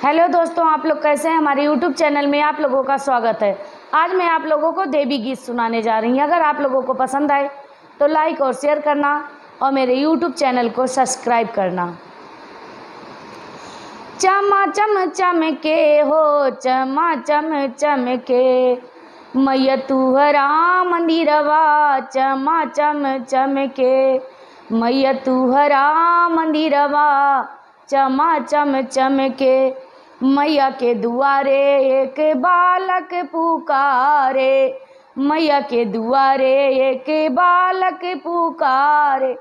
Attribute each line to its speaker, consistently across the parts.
Speaker 1: Hello दोस्तों, आप लोग कैसे हैं। हमारे यूट्यूब चैनल में आप लोगों का स्वागत है। आज मैं आप लोगों को देवी गीत सुनाने जा रही हूँ। अगर आप लोगों को पसंद आए तो लाइक और शेयर करना और मेरे यूट्यूब चैनल को सब्सक्राइब करना। चमा चम चमके हो, चमा चम चमके, मैया तुहरा मंदिरवा चमा चम चमके, मैया तुहरा मंदिरवा चमा चम चमके, मैया के दुआरे एक बालक पुकारे, मैया के दुआरे एक बालक पुकारे,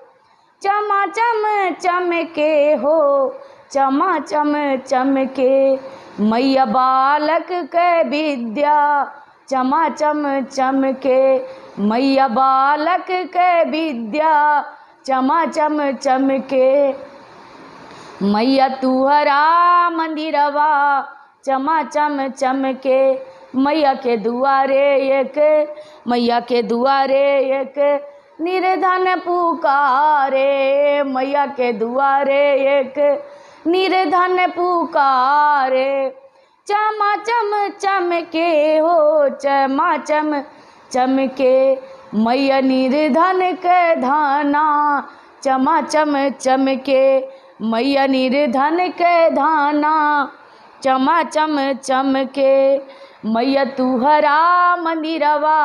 Speaker 1: चमा चम चमके हो, चमा चम चमके, मैया बालक के विद्या चमा चम चमके, मैया बालक के विद्या चमा चम चमके, मैया तुहरा मंदिरवा चमा चम चमके, मैया के दुआरे एक, मैया के दुआरे एक निर्धन पुकारे, मैया के दुआरे एक निर्धन पुकारे, चमा चम चमके हो, चमा चम चमके, मैया निर्धन के धाना चमा चम चमके, मैया निर्धन के धाना चमा चम चमके, मैया तुहरा मंदिरवा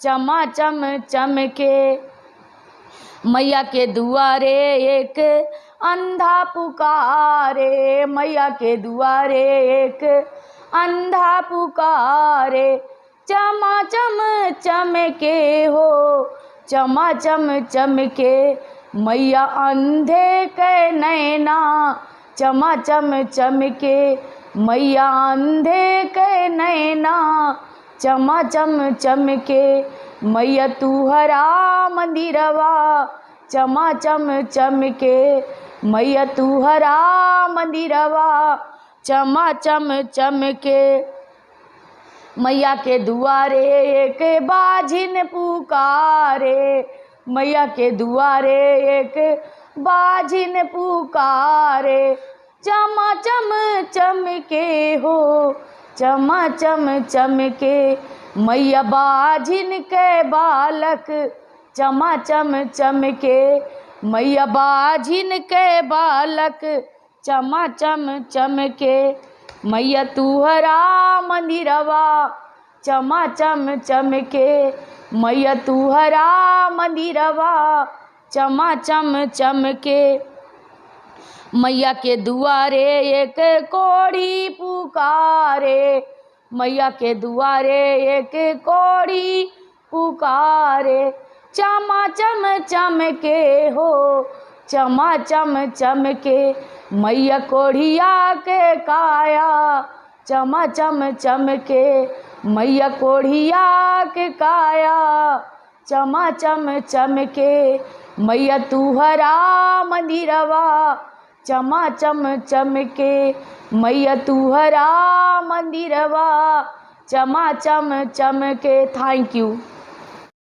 Speaker 1: चमा चम चमके, मैया के दुआरे एक अंधा पुकारे, मैया के दुआरे एक अंधा पुकारे, चमा चम चमके हो, चमा चम चमके, मैया अंधे के नैना चमा चम चमके, मैया अंधे के नैना चमा चम चमके, मैया तुहरा मंदिरवा चमा चम चमके, मैया तुहरा मंदिरवा चमा चम चमके, मैया के दुआरे एक बाझिन पुकारे, मैया के दुआरे एक बाझिन पुकारे, चमा चम चमके हो, चमा चम चमके, मैया बाझिन के बालक चमा चम चमके, मैया बाझिन के बालक चमा चम चमके, मैया तुहरा मंदिरवा चमा चम चमके, मैया तुहरा मंदिरवा चमा चम चमके, मैया के दुआरे एक कोढ़ी पुकारे, मैया के दुआरे एक कोढ़ी पुकारे, चमा चम चमके हो, चमा चम चमके, मैया कोढ़िया के काया चमा चम चमके, मैया कोढ़िया के काया चमा चम चमके, मैया तुहरा मंदिरवा चमा चम चमके, मैया तुहरा मंदिरवा चमा चम चमके। Thank you.